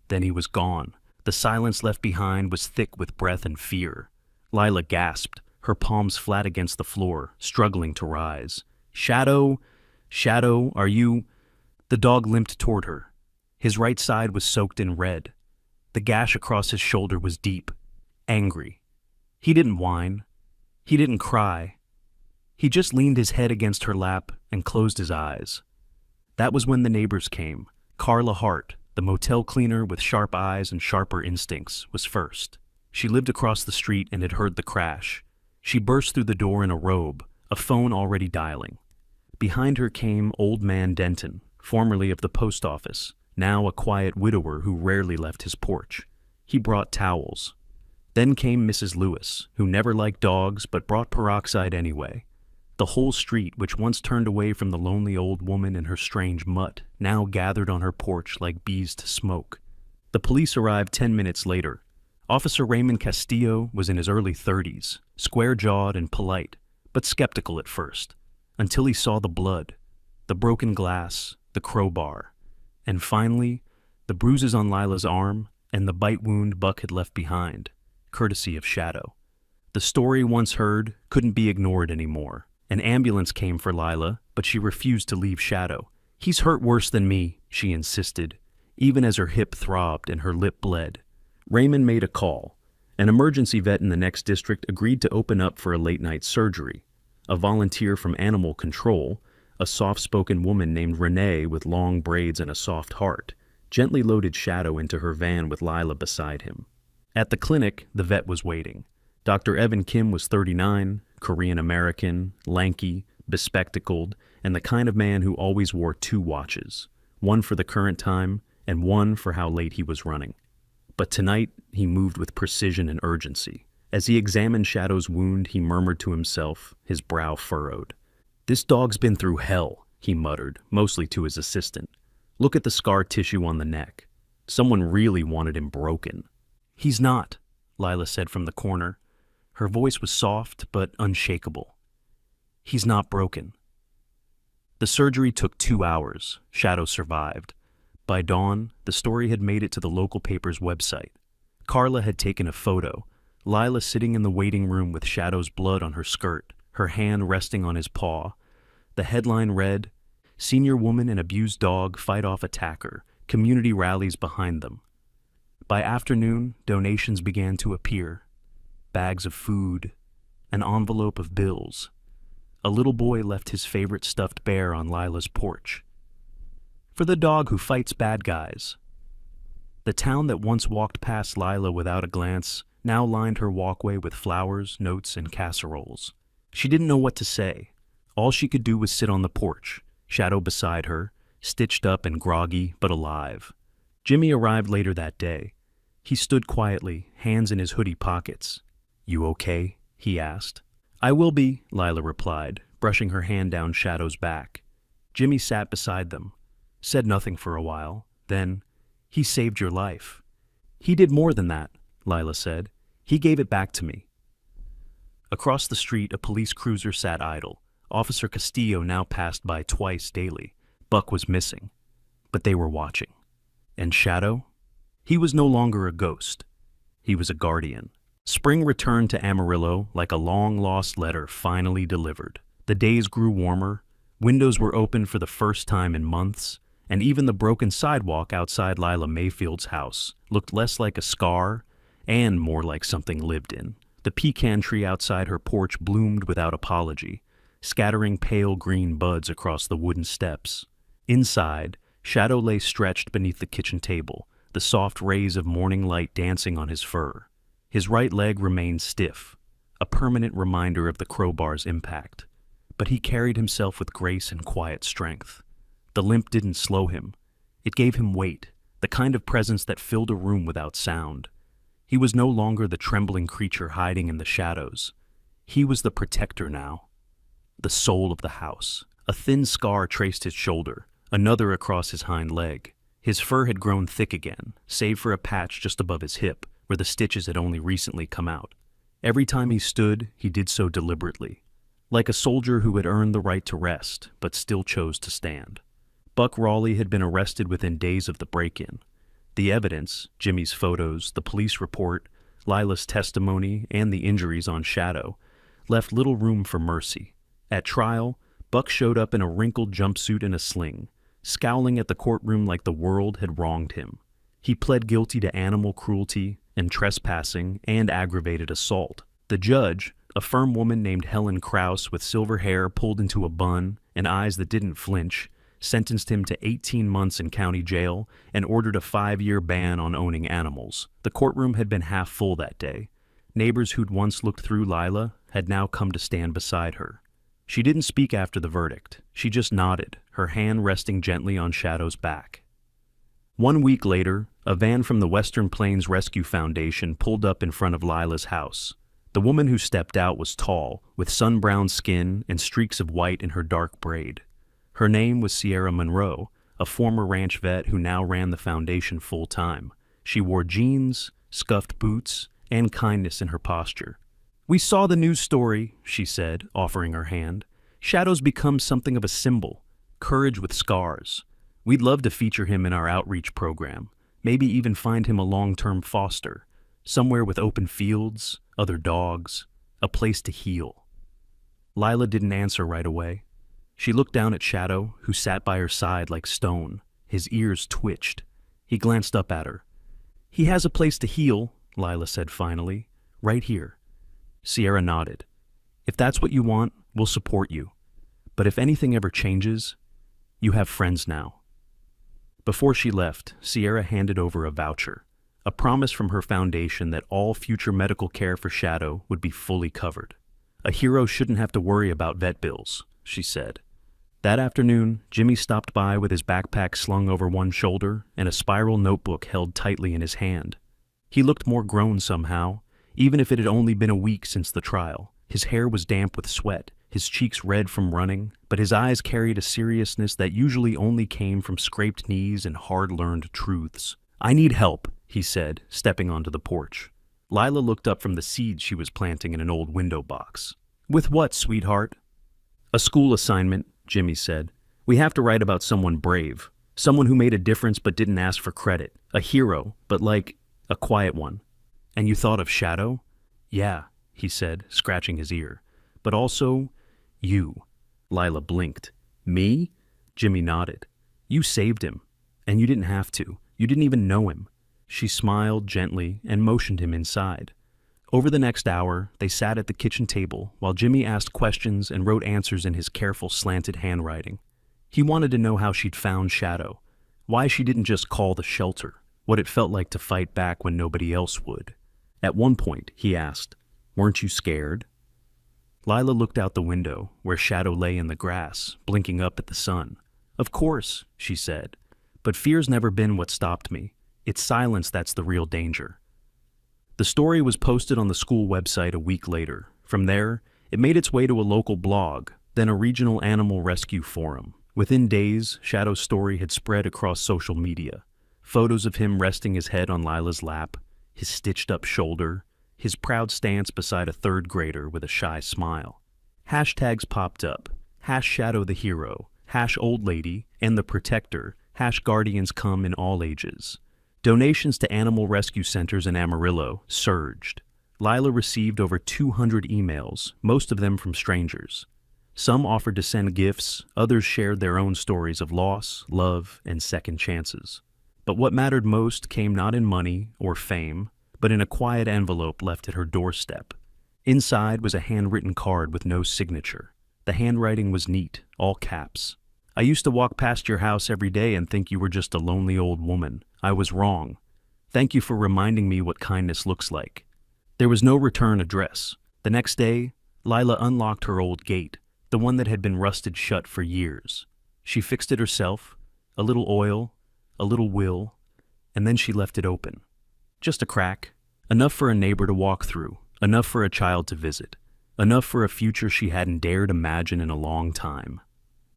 Then he was gone. The silence left behind was thick with breath and fear. Lila gasped, her palms flat against the floor, struggling to rise. "Shadow? Shadow, are you—" The dog limped toward her. His right side was soaked in red. The gash across his shoulder was deep, angry. He didn't whine. He didn't cry. He just leaned his head against her lap and closed his eyes. That was when the neighbors came. Carla Hart, the motel cleaner with sharp eyes and sharper instincts, was first. She lived across the street and had heard the crash. She burst through the door in a robe, a phone already dialing. Behind her came Old Man Denton, formerly of the post office, now a quiet widower who rarely left his porch. He brought towels. Then came Mrs. Lewis, who never liked dogs but brought peroxide anyway. The whole street, which once turned away from the lonely old woman and her strange mutt, now gathered on her porch like bees to smoke. The police arrived 10 minutes later. Officer Raymond Castillo was in his early 30s, square-jawed and polite, but skeptical at first, until he saw the blood, the broken glass, the crowbar, and finally, the bruises on Lila's arm and the bite wound Buck had left behind, courtesy of Shadow. The story once heard couldn't be ignored anymore. An ambulance came for Lila, but she refused to leave Shadow. "He's hurt worse than me," she insisted, even as her hip throbbed and her lip bled. Raymond made a call. An emergency vet in the next district agreed to open up for a late-night surgery. A volunteer from Animal Control, a soft-spoken woman named Renee with long braids and a soft heart, gently loaded Shadow into her van with Lila beside him. At the clinic, the vet was waiting. Dr. Evan Kim was 39, Korean-American, lanky, bespectacled, and the kind of man who always wore 2 watches, one for the current time and one for how late he was running. But tonight, he moved with precision and urgency. As he examined Shadow's wound, he murmured to himself, his brow furrowed. "This dog's been through hell," he muttered, mostly to his assistant. "Look at the scar tissue on the neck. Someone really wanted him broken." "He's not," Lila said from the corner. Her voice was soft but unshakable. "He's not broken." The surgery took 2 hours. Shadow survived. By dawn, the story had made it to the local paper's website. Carla had taken a photo, Lila sitting in the waiting room with Shadow's blood on her skirt, her hand resting on his paw. The headline read, "Senior woman and abused dog fight off attacker. Community rallies behind them." By afternoon, donations began to appear. Bags of food, an envelope of bills. A little boy left his favorite stuffed bear on Lila's porch. "For the dog who fights bad guys." The town that once walked past Lila without a glance now lined her walkway with flowers, notes, and casseroles. She didn't know what to say. All she could do was sit on the porch, Shadow beside her, stitched up and groggy but alive. Jimmy arrived later that day. He stood quietly, hands in his hoodie pockets. "You okay?" he asked. "I will be," Lila replied, brushing her hand down Shadow's back. Jimmy sat beside them, said nothing for a while. Then, "He saved your life." "He did more than that," Lila said. "He gave it back to me." Across the street, a police cruiser sat idle. Officer Castillo now passed by twice daily. Buck was missing, but they were watching. And Shadow? He was no longer a ghost. He was a guardian. Spring returned to Amarillo like a long-lost letter finally delivered. The days grew warmer, windows were open for the first time in months, and even the broken sidewalk outside Lila Mayfield's house looked less like a scar and more like something lived in. The pecan tree outside her porch bloomed without apology, scattering pale green buds across the wooden steps. Inside, Shadow lay stretched beneath the kitchen table, the soft rays of morning light dancing on his fur. His right leg remained stiff, a permanent reminder of the crowbar's impact. But he carried himself with grace and quiet strength. The limp didn't slow him. It gave him weight, the kind of presence that filled a room without sound. He was no longer the trembling creature hiding in the shadows. He was the protector now, the soul of the house. A thin scar traced his shoulder, another across his hind leg. His fur had grown thick again, save for a patch just above his hip, where the stitches had only recently come out. Every time he stood, he did so deliberately, like a soldier who had earned the right to rest, but still chose to stand. Buck Raleigh had been arrested within days of the break-in. The evidence, Jimmy's photos, the police report, Lila's testimony, and the injuries on Shadow, left little room for mercy. At trial, Buck showed up in a wrinkled jumpsuit and a sling, scowling at the courtroom like the world had wronged him. He pled guilty to animal cruelty and trespassing and aggravated assault. The judge, a firm woman named Helen Krause with silver hair pulled into a bun and eyes that didn't flinch, sentenced him to 18 months in county jail and ordered a 5-year ban on owning animals. The courtroom had been half full that day. Neighbors who'd once looked through Lila had now come to stand beside her. She didn't speak after the verdict. She just nodded, her hand resting gently on Shadow's back. 1 week later, a van from the Western Plains Rescue Foundation pulled up in front of Lila's house. The woman who stepped out was tall, with sun-browned skin and streaks of white in her dark braid. Her name was Sierra Monroe, a former ranch vet who now ran the foundation full-time. She wore jeans, scuffed boots, and kindness in her posture. "We saw the news story," she said, offering her hand. "Shadow's become something of a symbol, courage with scars. We'd love to feature him in our outreach program, maybe even find him a long-term foster, somewhere with open fields, other dogs, a place to heal." Lila didn't answer right away. She looked down at Shadow, who sat by her side like stone. His ears twitched. He glanced up at her. "He has a place to heal," Lila said finally, "right here." Sierra nodded. "If that's what you want, we'll support you. But if anything ever changes, you have friends now." Before she left, Sierra handed over a voucher, a promise from her foundation that all future medical care for Shadow would be fully covered. "A hero shouldn't have to worry about vet bills," she said. That afternoon, Jimmy stopped by with his backpack slung over one shoulder and a spiral notebook held tightly in his hand. He looked more grown somehow, even if it had only been a week since the trial. His hair was damp with sweat, his cheeks red from running, but his eyes carried a seriousness that usually only came from scraped knees and hard-learned truths. "I need help," he said, stepping onto the porch. Lila looked up from the seeds she was planting in an old window box. "With what, sweetheart?" "A school assignment," Jimmy said. "We have to write about someone brave, someone who made a difference but didn't ask for credit. A hero, but like, a quiet one." "And you thought of Shadow?" "Yeah," he said, scratching his ear. "But also, you." Lila blinked. "Me?" Jimmy nodded. "You saved him. And you didn't have to. You didn't even know him." She smiled gently and motioned him inside. Over the next hour, they sat at the kitchen table while Jimmy asked questions and wrote answers in his careful, slanted handwriting. He wanted to know how she'd found Shadow, why she didn't just call the shelter, what it felt like to fight back when nobody else would. At one point, he asked, "Weren't you scared?" Lila looked out the window, where Shadow lay in the grass, blinking up at the sun. "Of course," she said, "but fear's never been what stopped me. It's silence that's the real danger." The story was posted on the school website a week later. From there, it made its way to a local blog, then a regional animal rescue forum. Within days, Shadow's story had spread across social media. Photos of him resting his head on Lila's lap, his stitched-up shoulder, his proud stance beside a third grader with a shy smile. Hashtags popped up. #Shadow the hero, #old lady, and the protector, #guardians come in all ages. Donations to animal rescue centers in Amarillo surged. Lila received over 200 emails, most of them from strangers. Some offered to send gifts, others shared their own stories of loss, love, and second chances. But what mattered most came not in money or fame, but in a quiet envelope left at her doorstep. Inside was a handwritten card with no signature. The handwriting was neat, all caps. "I used to walk past your house every day and think you were just a lonely old woman. I was wrong. Thank you for reminding me what kindness looks like." There was no return address. The next day, Lila unlocked her old gate, the one that had been rusted shut for years. She fixed it herself, a little oil, a little will, and then she left it open. Just a crack. Enough for a neighbor to walk through, enough for a child to visit, enough for a future she hadn't dared imagine in a long time.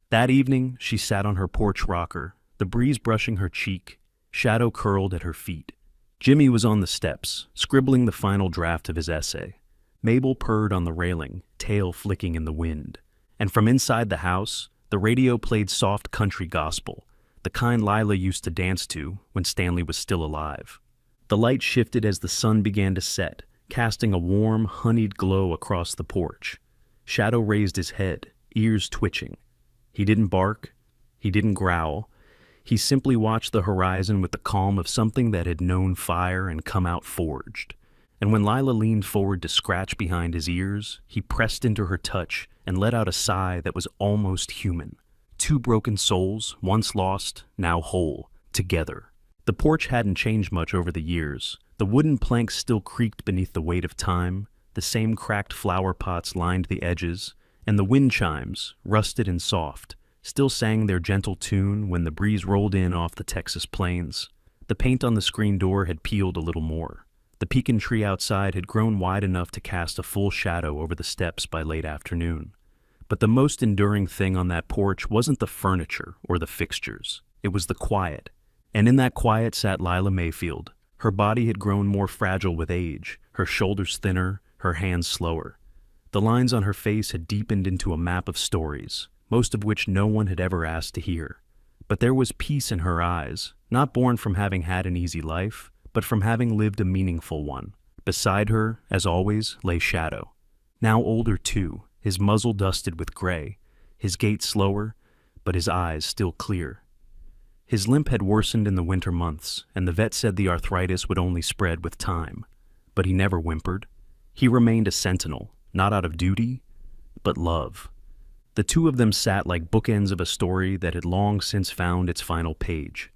That evening, she sat on her porch rocker, the breeze brushing her cheek, shadow curled at her feet. Jimmy was on the steps, scribbling the final draft of his essay. Mabel purred on the railing, tail flicking in the wind. And from inside the house, the radio played soft country gospel, the kind Lila used to dance to when Stanley was still alive. The light shifted as the sun began to set, casting a warm, honeyed glow across the porch. Shadow raised his head, ears twitching. He didn't bark. He didn't growl. He simply watched the horizon with the calm of something that had known fire and come out forged. And when Lila leaned forward to scratch behind his ears, he pressed into her touch and let out a sigh that was almost human. Two broken souls, once lost, now whole, together. The porch hadn't changed much over the years. The wooden planks still creaked beneath the weight of time, the same cracked flower pots lined the edges, and the wind chimes, rusted and soft, still sang their gentle tune when the breeze rolled in off the Texas plains. The paint on the screen door had peeled a little more. The pecan tree outside had grown wide enough to cast a full shadow over the steps by late afternoon. But the most enduring thing on that porch wasn't the furniture or the fixtures. It was the quiet. And in that quiet sat Lila Mayfield. Her body had grown more fragile with age, her shoulders thinner, her hands slower. The lines on her face had deepened into a map of stories, most of which no one had ever asked to hear. But there was peace in her eyes, not born from having had an easy life, but from having lived a meaningful one. Beside her, as always, lay Shadow. Now older too, his muzzle dusted with gray, his gait slower, but his eyes still clear. His limp had worsened in the winter months, and the vet said the arthritis would only spread with time. But he never whimpered. He remained a sentinel, not out of duty, but love. The two of them sat like bookends of a story that had long since found its final page.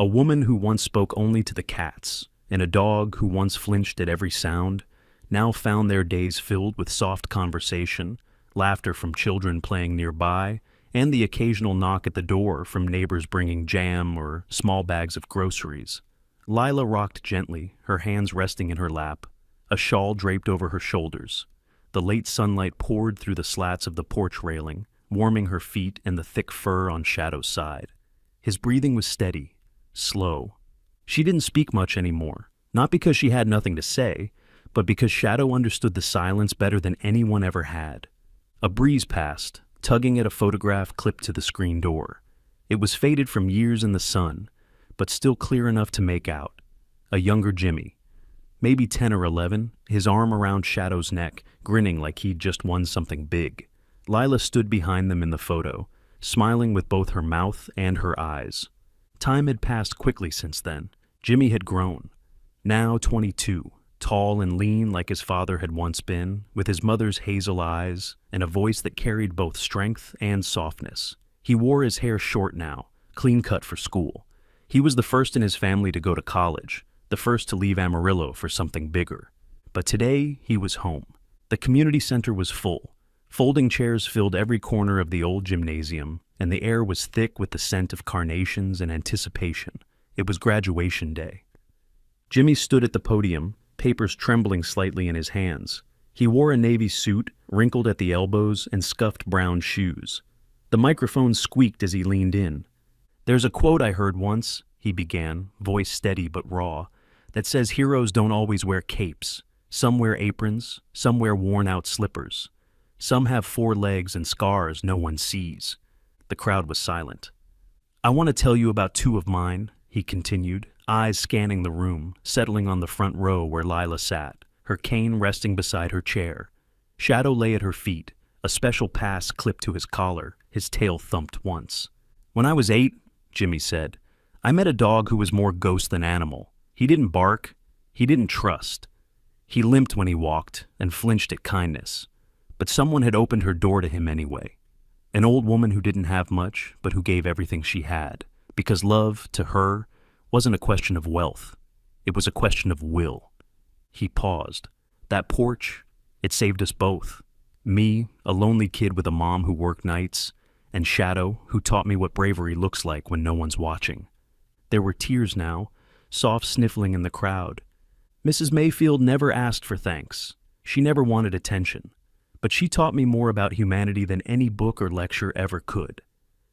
A woman who once spoke only to the cats, and a dog who once flinched at every sound, now found their days filled with soft conversation, laughter from children playing nearby, and the occasional knock at the door from neighbors bringing jam or small bags of groceries. Lila rocked gently, her hands resting in her lap, a shawl draped over her shoulders. The late sunlight poured through the slats of the porch railing, warming her feet and the thick fur on Shadow's side. His breathing was steady, slow. She didn't speak much anymore, not because she had nothing to say, but because Shadow understood the silence better than anyone ever had. A breeze passed, tugging at a photograph clipped to the screen door. It was faded from years in the sun, but still clear enough to make out. A younger Jimmy, maybe 10 or 11, his arm around Shadow's neck, grinning like he'd just won something big. Lila stood behind them in the photo, smiling with both her mouth and her eyes. Time had passed quickly since then. Jimmy had grown. Now 22, tall and lean like his father had once been, with his mother's hazel eyes and a voice that carried both strength and softness. He wore his hair short now, clean cut for school. He was the first in his family to go to college, the first to leave Amarillo for something bigger. But today, he was home. The community center was full. Folding chairs filled every corner of the old gymnasium, and the air was thick with the scent of carnations and anticipation. It was graduation day. Jimmy stood at the podium, papers trembling slightly in his hands. He wore a navy suit, wrinkled at the elbows, and scuffed brown shoes. The microphone squeaked as he leaned in. "There's a quote I heard once," he began, voice steady but raw, "that says heroes don't always wear capes. Some wear aprons, some wear worn-out slippers. Some have 4 legs and scars no one sees." The crowd was silent. "I want to tell you about 2 of mine," he continued, eyes scanning the room, settling on the front row where Lila sat, her cane resting beside her chair. Shadow lay at her feet, a special pass clipped to his collar, his tail thumped once. "When I was 8, Jimmy said, I met a dog who was more ghost than animal. He didn't bark. He didn't trust. He limped when he walked and flinched at kindness. But someone had opened her door to him anyway. An old woman who didn't have much, but who gave everything she had. Because love, to her, wasn't a question of wealth. It was a question of will." He paused. "That porch, it saved us both. Me, a lonely kid with a mom who worked nights, and Shadow, who taught me what bravery looks like when no one's watching." There were tears now, soft sniffling in the crowd. Mrs. Mayfield never asked for thanks. She never wanted attention. But she taught me more about humanity than any book or lecture ever could.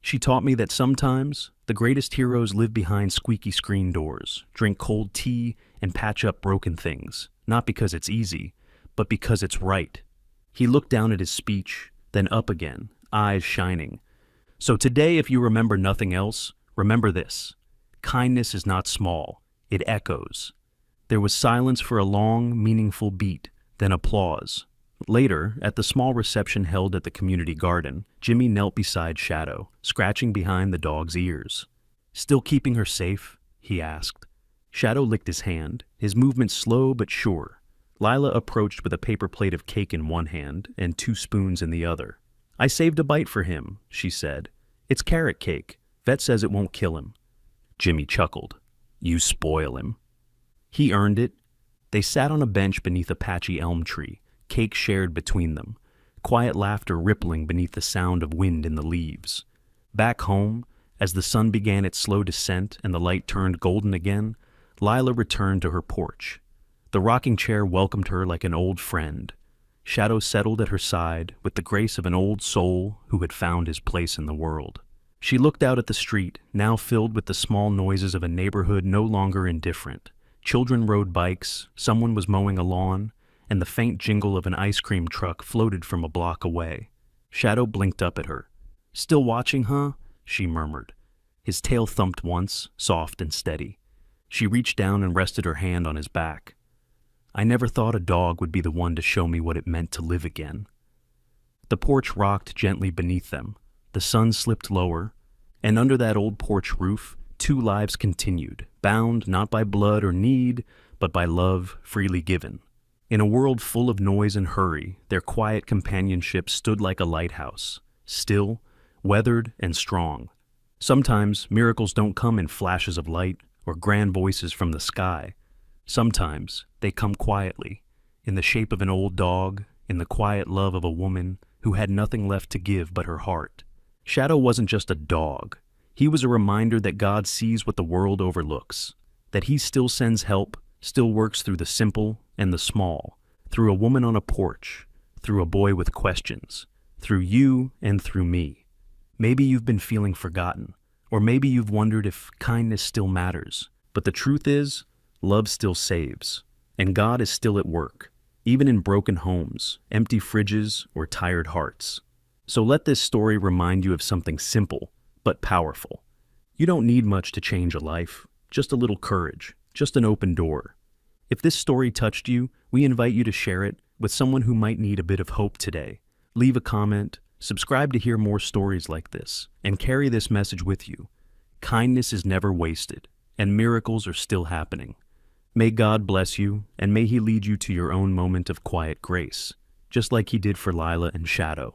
She taught me that sometimes the greatest heroes live behind squeaky screen doors, drink cold tea, and patch up broken things, not because it's easy, but because it's right. He looked down at his speech, then up again, eyes shining. So today, if you remember nothing else, remember this. Kindness is not small. It echoes. There was silence for a long, meaningful beat, then applause. Later, at the small reception held at the community garden, Jimmy knelt beside Shadow, scratching behind the dog's ears. "Still keeping her safe?" he asked. Shadow licked his hand, his movements slow but sure. Lila approached with a paper plate of cake in one hand and 2 spoons in the other. "I saved a bite for him," she said. "It's carrot cake. Vet says it won't kill him." Jimmy chuckled. "You spoil him." He earned it. They sat on a bench beneath a patchy elm tree, cake shared between them, quiet laughter rippling beneath the sound of wind in the leaves. Back home, as the sun began its slow descent and the light turned golden again, Lila returned to her porch. The rocking chair welcomed her like an old friend. Shadow settled at her side with the grace of an old soul who had found his place in the world. She looked out at the street, now filled with the small noises of a neighborhood no longer indifferent. Children rode bikes, someone was mowing a lawn, and the faint jingle of an ice cream truck floated from a block away. Shadow blinked up at her. "Still watching, huh?" she murmured. His tail thumped once, soft and steady. She reached down and rested her hand on his back. "I never thought a dog would be the one to show me what it meant to live again." The porch rocked gently beneath them. The sun slipped lower, and under that old porch roof, 2 lives continued, bound not by blood or need, but by love freely given. In a world full of noise and hurry, their quiet companionship stood like a lighthouse, still, weathered, and strong. Sometimes miracles don't come in flashes of light or grand voices from the sky. Sometimes they come quietly, in the shape of an old dog, in the quiet love of a woman who had nothing left to give but her heart. Shadow wasn't just a dog. He was a reminder that God sees what the world overlooks, that he still sends help, still works through the simple and the small, through a woman on a porch, through a boy with questions, through you and through me. Maybe you've been feeling forgotten, or maybe you've wondered if kindness still matters. But the truth is, love still saves, and God is still at work, even in broken homes, empty fridges, or tired hearts. So let this story remind you of something simple, but powerful. You don't need much to change a life, just a little courage, just an open door. If this story touched you, we invite you to share it with someone who might need a bit of hope today. Leave a comment, subscribe to hear more stories like this, and carry this message with you. Kindness is never wasted, and miracles are still happening. May God bless you, and may he lead you to your own moment of quiet grace, just like he did for Lila and Shadow.